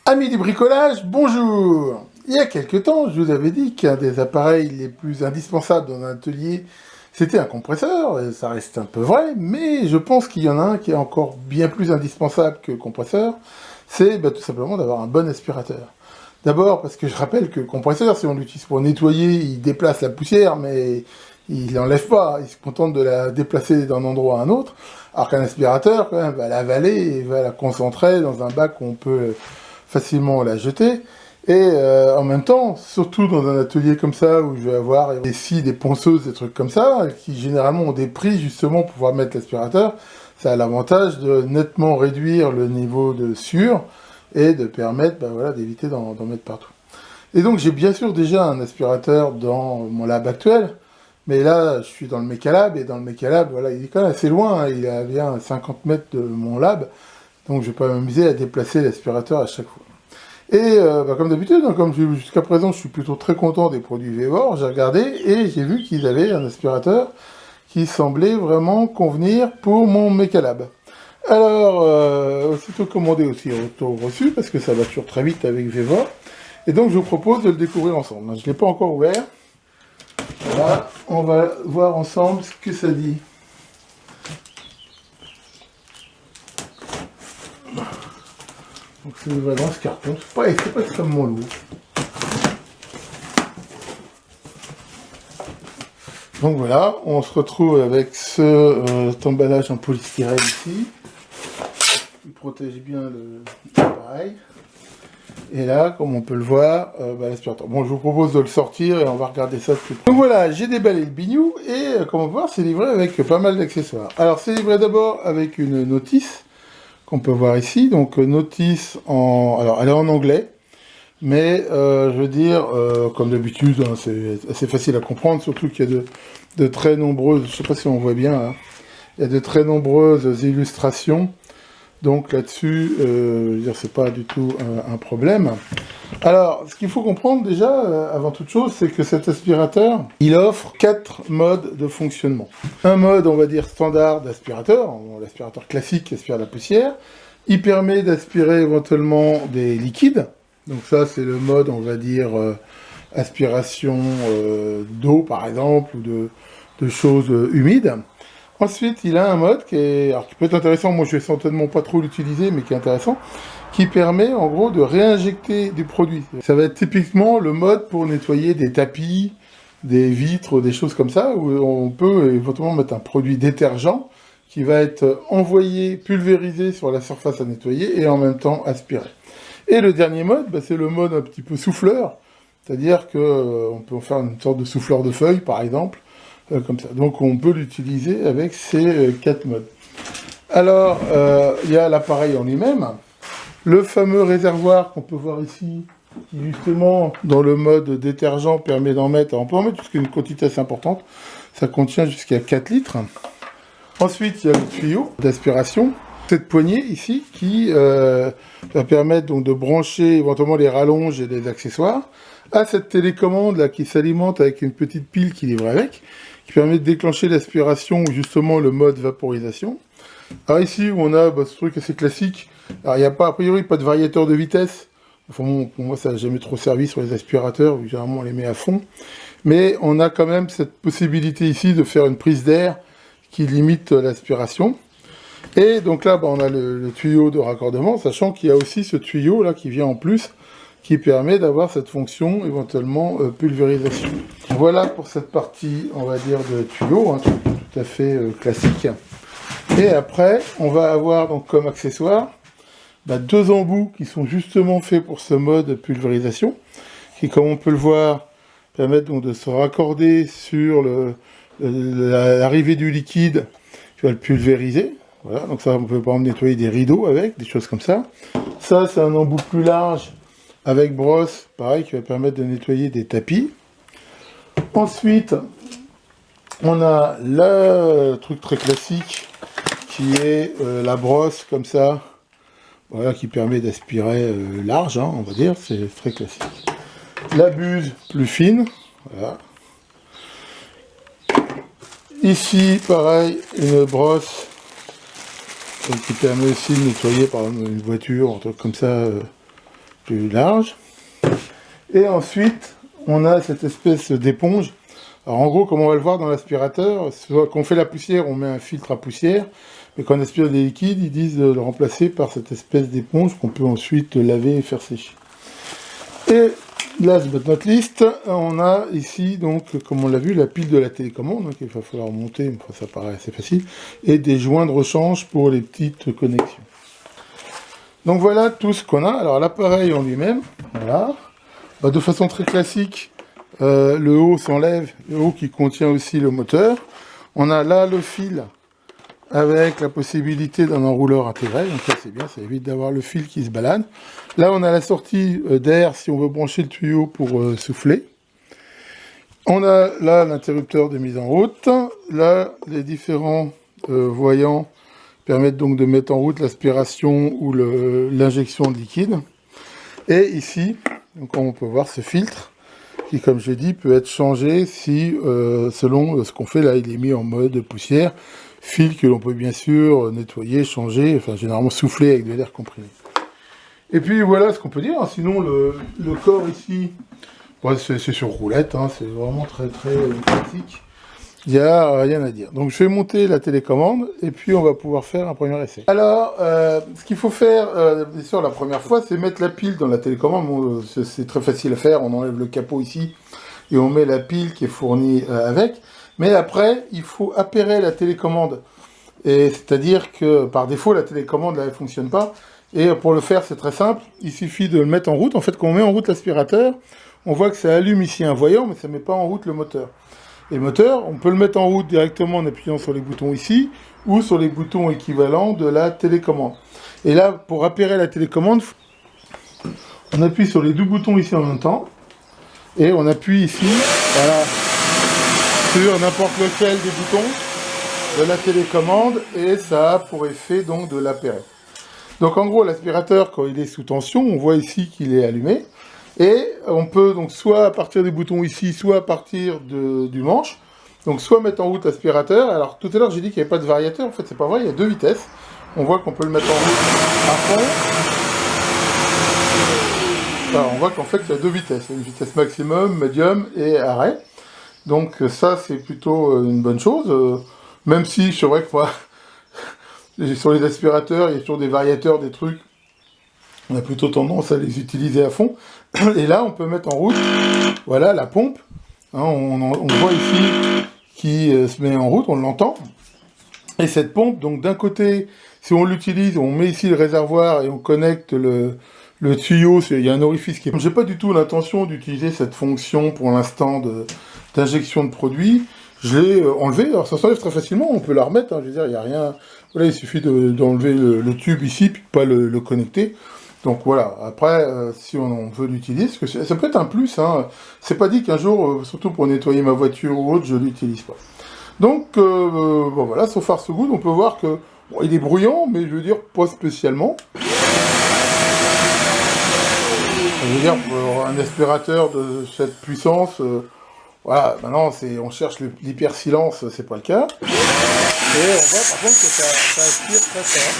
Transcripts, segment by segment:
Amis du bricolage, bonjour! Il y a quelque temps, je vous avais dit qu'un des appareils les plus indispensables dans un atelier, c'était un compresseur, et ça reste un peu vrai, mais je pense qu'il y en a un qui est encore bien plus indispensable que le compresseur, c'est tout simplement d'avoir un bon aspirateur. D'abord parce que je rappelle que le compresseur, si on l'utilise pour nettoyer, il déplace la poussière, mais il l'enlève pas, il se contente de la déplacer d'un endroit à un autre, alors qu'un aspirateur, quand même, va l'avaler et va la concentrer dans un bac où on peut facilement la jeter. Et en même temps, surtout dans un atelier comme ça, où je vais avoir des scies, des ponçeuses, des trucs comme ça, qui généralement ont des prix justement pour pouvoir mettre l'aspirateur, ça a l'avantage de nettement réduire le niveau de sueur et de permettre d'éviter d'en mettre partout. Et donc j'ai bien sûr déjà un aspirateur dans mon lab actuel, mais là je suis dans le Mecalab, et dans le Mecalab, il est quand même assez loin, hein, il est à bien 50 mètres de mon lab, donc je vais pas m'amuser à déplacer l'aspirateur à chaque fois. Et comme d'habitude, hein, comme jusqu'à présent je suis plutôt très content des produits Vevor, j'ai regardé et j'ai vu qu'ils avaient un aspirateur qui semblait vraiment convenir pour mon Mecalab. Alors, aussitôt commandé, aussi retour reçu, parce que ça va toujours très vite avec Vevor. Et donc je vous propose de le découvrir ensemble. Je ne l'ai pas encore ouvert. Voilà, on va voir ensemble ce que ça dit. Donc c'est dans ce carton, c'est pas extrêmement lourd. Donc voilà, on se retrouve avec cet emballage en polystyrène ici. Il protège bien l'appareil. Et là, comme on peut le voir, l'aspirateur. Bon, je vous propose de le sortir et on va regarder ça de plus près. Donc voilà, j'ai déballé le bignou et comme on peut voir, c'est livré avec pas mal d'accessoires. Alors c'est livré d'abord avec une notice qu'on peut voir ici. Donc notice alors elle est en anglais, mais je veux dire, comme d'habitude, hein, c'est assez facile à comprendre, surtout qu'il y a de très nombreuses, je sais pas si on voit bien, hein, il y a de très nombreuses illustrations. Donc là-dessus, c'est pas du tout un problème. Alors, ce qu'il faut comprendre déjà, avant toute chose, c'est que cet aspirateur, il offre 4 modes de fonctionnement. Un mode, on va dire, standard d'aspirateur, l'aspirateur classique qui aspire la poussière. Il permet d'aspirer éventuellement des liquides. Donc ça, c'est le mode, on va dire, aspiration d'eau, par exemple, ou de choses humides. Ensuite, il a un mode qui peut être intéressant, moi je vais certainement pas trop l'utiliser, mais qui est intéressant, qui permet en gros de réinjecter du produit. Ça va être typiquement le mode pour nettoyer des tapis, des vitres, des choses comme ça, où on peut éventuellement mettre un produit détergent qui va être envoyé, pulvérisé sur la surface à nettoyer et en même temps aspiré. Et le dernier mode, c'est le mode un petit peu souffleur, c'est-à-dire qu'on peut en faire une sorte de souffleur de feuilles par exemple, comme ça. Donc on peut l'utiliser avec ces 4 modes. Alors, il y a l'appareil en lui-même, le fameux réservoir qu'on peut voir ici, qui justement, dans le mode détergent, permet d'en mettre, on peut en mettre jusqu'à une quantité assez importante, ça contient jusqu'à 4 litres. Ensuite, il y a le tuyau d'aspiration, cette poignée ici, qui va permettre donc de brancher éventuellement les rallonges et les accessoires, à cette télécommande là qui s'alimente avec une petite pile qui livre avec, qui permet de déclencher l'aspiration ou justement le mode vaporisation. Alors ici où on a ce truc assez classique, alors il n'y a pas a priori pas de variateur de vitesse, enfin bon, pour moi ça n'a jamais trop servi sur les aspirateurs, vu que généralement on les met à fond, mais on a quand même cette possibilité ici de faire une prise d'air qui limite l'aspiration. Et donc là on a le tuyau de raccordement, sachant qu'il y a aussi ce tuyau là qui vient en plus, qui permet d'avoir cette fonction éventuellement pulvérisation. Voilà pour cette partie, on va dire, de tuyau, hein, tout à fait classique. Et après, on va avoir donc comme accessoire 2 embouts qui sont justement faits pour ce mode pulvérisation, qui, comme on peut le voir, permettent donc de se raccorder sur l'arrivée du liquide qui va le pulvériser. Voilà, donc ça, on peut par exemple nettoyer des rideaux avec, des choses comme ça. Ça, c'est un embout plus large avec brosse, pareil, qui va permettre de nettoyer des tapis. Ensuite, on a le truc très classique, qui est la brosse, comme ça, voilà, qui permet d'aspirer large, hein, on va dire, c'est très classique. La buse plus fine, voilà. Ici, pareil, une brosse qui permet aussi de nettoyer, par exemple, une voiture, un truc comme ça, plus large. Et ensuite, on a cette espèce d'éponge. Alors en gros, comme on va le voir dans l'aspirateur, quand on fait la poussière, on met un filtre à poussière. Mais quand on aspire des liquides, ils disent de le remplacer par cette espèce d'éponge qu'on peut ensuite laver et faire sécher. Et last but not least, on a ici, donc, comme on l'a vu, la pile de la télécommande, donc il va falloir monter, mais ça paraît assez facile, et des joints de rechange pour les petites connexions. Donc voilà tout ce qu'on a. Alors l'appareil en lui-même, voilà. De façon très classique, le haut s'enlève, le haut qui contient aussi le moteur. On a là le fil avec la possibilité d'un enrouleur intégré, donc ça c'est bien, ça évite d'avoir le fil qui se balade. Là on a la sortie d'air si on veut brancher le tuyau pour souffler. On a là l'interrupteur de mise en route, là les différents voyants permettent donc de mettre en route l'aspiration ou l'injection de liquide. Et ici, donc on peut voir ce filtre qui, comme je l'ai dit, peut être changé si, selon ce qu'on fait. Là, il est mis en mode poussière. Fil que l'on peut bien sûr nettoyer, changer, enfin généralement souffler avec de l'air comprimé. Et puis voilà ce qu'on peut dire. Sinon, le corps ici, ouais, c'est sur roulette, hein, c'est vraiment très très pratique. Il n'y a rien à dire. Donc je vais monter la télécommande et puis on va pouvoir faire un premier essai. Alors, ce qu'il faut faire, bien sûr, la première fois, c'est mettre la pile dans la télécommande. Bon, c'est très facile à faire. On enlève le capot ici et on met la pile qui est fournie avec. Mais après, il faut appairer la télécommande. Et c'est-à-dire que par défaut, la télécommande là, elle ne fonctionne pas. Et pour le faire, c'est très simple. Il suffit de le mettre en route. En fait, quand on met en route l'aspirateur, on voit que ça allume ici un voyant, mais ça ne met pas en route le moteur. Et le moteur, on peut le mettre en route directement en appuyant sur les boutons ici, ou sur les boutons équivalents de la télécommande. Et là, pour appairer la télécommande, on appuie sur les deux boutons ici en même temps, et on appuie ici, voilà, sur n'importe lequel des boutons de la télécommande, et ça a pour effet donc de l'appairer. Donc en gros, l'aspirateur, quand il est sous tension, on voit ici qu'il est allumé. Et on peut donc soit à partir des boutons ici, soit à partir du manche, donc soit mettre en route l'aspirateur. Alors tout à l'heure j'ai dit qu'il n'y avait pas de variateur, en fait c'est pas vrai, il y a deux vitesses. On voit qu'on peut le mettre en route à fond. Alors, on voit qu'en fait il y a deux vitesses, une vitesse maximum, médium et arrêt. Donc ça c'est plutôt une bonne chose, même si c'est vrai que moi, sur les aspirateurs, il y a toujours des variateurs, des trucs. On a plutôt tendance à les utiliser à fond. Et là, on peut mettre en route, voilà, la pompe. Hein, on voit ici qui se met en route, on l'entend. Et cette pompe, donc d'un côté, si on l'utilise, on met ici le réservoir et on connecte le tuyau. Il y a un orifice qui est... J'ai pas du tout l'intention d'utiliser cette fonction pour l'instant d'injection de produit. Je l'ai enlevé, alors ça s'enlève très facilement, on peut la remettre, hein, je veux dire, il n'y a rien... Voilà, il suffit d'enlever le tube ici, puis de pas le connecter. Donc voilà, après, si on veut l'utiliser, parce que ça peut être un plus, hein. C'est pas dit qu'un jour, surtout pour nettoyer ma voiture ou autre, je l'utilise pas. Donc, bon voilà, so far so good, on peut voir que bon, il est bruyant, mais je veux dire, pas spécialement. Je veux dire, pour un aspirateur de cette puissance, voilà, maintenant, on cherche l'hyper silence, c'est pas le cas. Et on voit par contre que ça aspire très fort.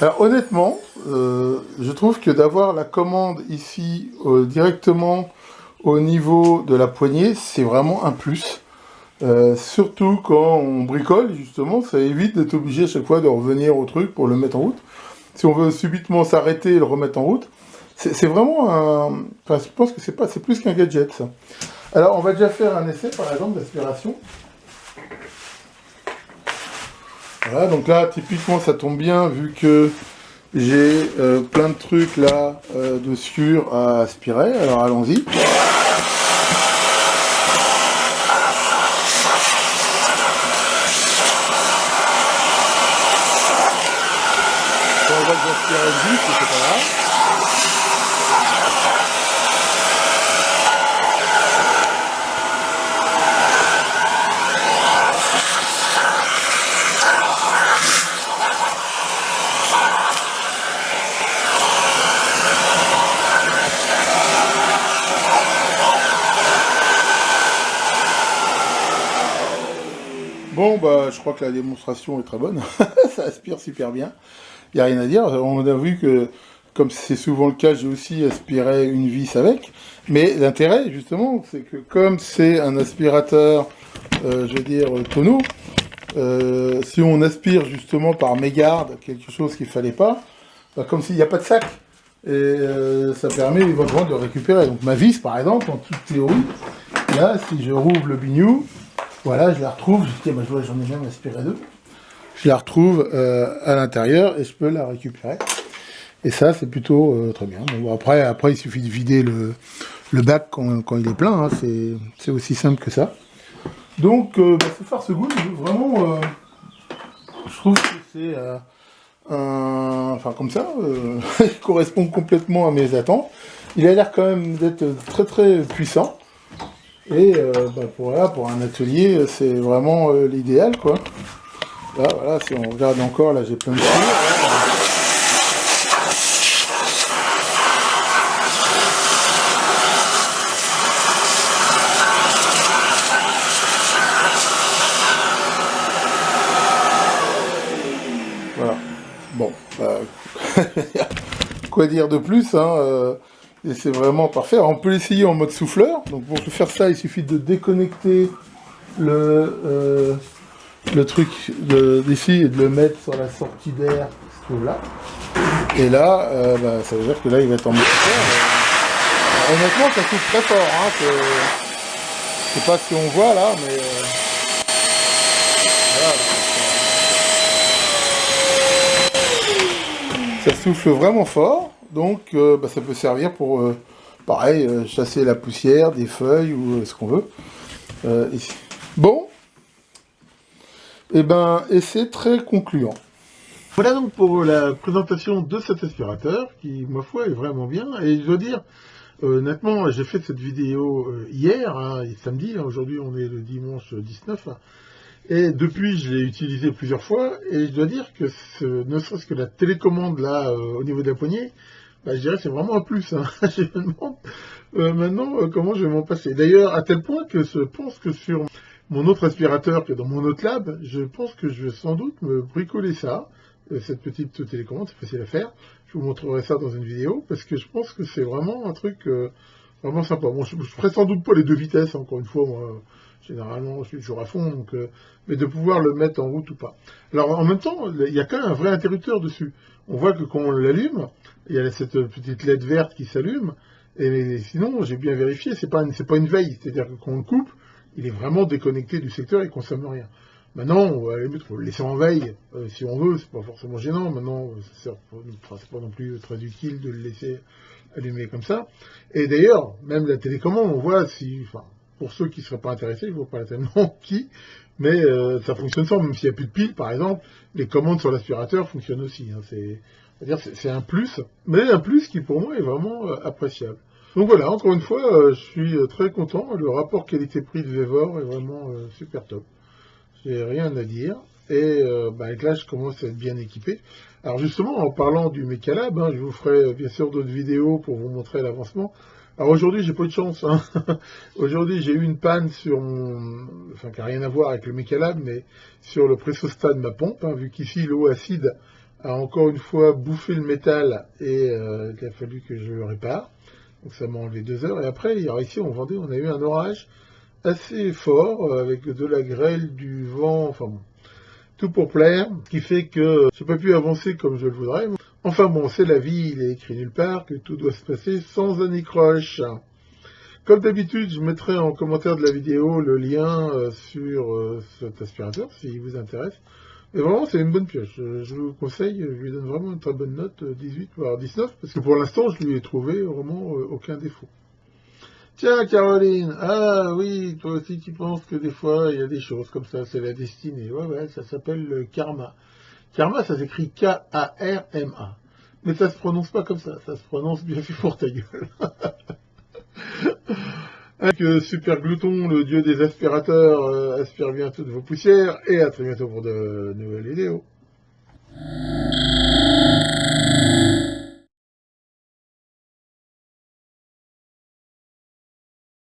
Alors honnêtement, je trouve que d'avoir la commande ici directement au niveau de la poignée, c'est vraiment un plus. Surtout quand on bricole, justement, ça évite d'être obligé à chaque fois de revenir au truc pour le mettre en route. Si on veut subitement s'arrêter et le remettre en route, c'est vraiment un... Enfin, je pense que c'est plus qu'un gadget, ça. Alors, on va déjà faire un essai, par exemple, d'aspiration. Voilà, donc là, typiquement, ça tombe bien, vu que j'ai plein de trucs, là, dessus à aspirer. Alors, allons-y. On va aspirer vite, c'est pas grave. Bon, bah, je crois que la démonstration est très bonne. Ça aspire super bien. Il n'y a rien à dire. On a vu que, comme c'est souvent le cas, j'ai aussi aspiré une vis avec. Mais l'intérêt, justement, c'est que comme c'est un aspirateur, je veux dire, tonneau, si on aspire justement par mégarde quelque chose qu'il ne fallait pas, bah, comme s'il n'y a pas de sac. Et ça permet éventuellement de récupérer. Donc ma vis, par exemple, en toute théorie, là, si je rouvre le bignou, voilà, je la retrouve, j'en ai même aspiré deux, je la retrouve à l'intérieur et je peux la récupérer. Et ça, c'est plutôt très bien. Donc, après, il suffit de vider le bac quand il est plein, hein, c'est aussi simple que ça. Donc, ce farce good, vraiment, je trouve que c'est enfin comme ça, il correspond complètement à mes attentes. Il a l'air quand même d'être très très puissant. Et pour un atelier, c'est vraiment l'idéal, quoi. Là, voilà, si on regarde encore, là j'ai plein de choses. Voilà. Bon, quoi dire de plus, hein, et c'est vraiment parfait. Alors, on peut l'essayer en mode souffleur. Donc pour faire ça, il suffit de déconnecter le truc d'ici et de le mettre sur la sortie d'air qui se trouve là. Et là, ça veut dire que là, il va être en mode souffleur. Honnêtement, ça souffle très fort. Hein, je sais pas si on voit là, mais voilà. Ça souffle vraiment fort. Donc, ça peut servir pour, pareil, chasser la poussière, des feuilles ou ce qu'on veut. Ici. Bon. Et c'est très concluant. Voilà donc pour la présentation de cet aspirateur, qui, ma foi, est vraiment bien. Et je dois dire, honnêtement, j'ai fait cette vidéo hier, hein, samedi, hein, aujourd'hui on est le dimanche 19, hein, et depuis je l'ai utilisé plusieurs fois, et je dois dire que ne serait-ce que la télécommande là, au niveau de la poignée, je dirais que c'est vraiment un plus. Hein. Je me demande maintenant comment je vais m'en passer. D'ailleurs, à tel point que je pense que sur mon autre aspirateur qui est dans mon autre lab, je pense que je vais sans doute me bricoler ça, cette petite télécommande, c'est facile à faire. Je vous montrerai ça dans une vidéo, parce que je pense que c'est vraiment un truc vraiment sympa. Bon, je ferai sans doute pas les 2 vitesses, encore une fois, moi, généralement, je suis toujours à fond, donc, mais de pouvoir le mettre en route ou pas. Alors, en même temps, il y a quand même un vrai interrupteur dessus. On voit que quand on l'allume, il y a cette petite LED verte qui s'allume, et sinon, j'ai bien vérifié, c'est pas une veille, c'est-à-dire que quand on le coupe, il est vraiment déconnecté du secteur et ne consomme rien. Maintenant, à la limite, il faut le laisser en veille, si on veut, c'est pas forcément gênant. Maintenant, c'est pas non plus très utile de le laisser allumer comme ça. Et d'ailleurs, même la télécommande, on voit pour ceux qui ne seraient pas intéressés, je ne vois pas tellement qui, mais ça fonctionne sans, même s'il n'y a plus de piles, par exemple, les commandes sur l'aspirateur fonctionnent aussi. Hein, c'est un plus, mais un plus qui pour moi est vraiment appréciable. Donc voilà, encore une fois, je suis très content. Le rapport qualité-prix de Vevor est vraiment super top. J'ai rien à dire. Et avec là, je commence à être bien équipé. Alors justement, en parlant du Mechalab, hein, je vous ferai bien sûr d'autres vidéos pour vous montrer l'avancement. Alors aujourd'hui, j'ai pas eu de chance. Hein. Aujourd'hui, j'ai eu une panne sur qui n'a rien à voir avec le Mechalab, mais sur le pressostat de ma pompe, hein, vu qu'ici, l'eau acide a encore une fois bouffé le métal et il a fallu que je le répare. Donc ça m'a enlevé 2 heures. Et après, ici en Vendée, on a eu un orage assez fort, avec de la grêle, du vent, enfin bon, tout pour plaire, ce qui fait que je n'ai pas pu avancer comme je le voudrais. Enfin bon, c'est la vie, il est écrit nulle part que tout doit se passer sans anicroche. Comme d'habitude, je mettrai en commentaire de la vidéo le lien sur cet aspirateur, s'il vous intéresse. Mais vraiment, c'est une bonne pioche. Je vous conseille, je lui donne vraiment une très bonne note, 18 voire 19, parce que pour l'instant, je lui ai trouvé vraiment aucun défaut. Tiens, Caroline, ah oui, toi aussi tu penses que des fois, il y a des choses comme ça, c'est la destinée. Ouais, ça s'appelle le karma. Karma, ça s'écrit K-A-R-M-A. Mais ça se prononce pas comme ça se prononce bien fait pour ta gueule. Avec Super Glouton, le dieu des aspirateurs, aspire bien toutes vos poussières, et à très bientôt pour de nouvelles vidéos.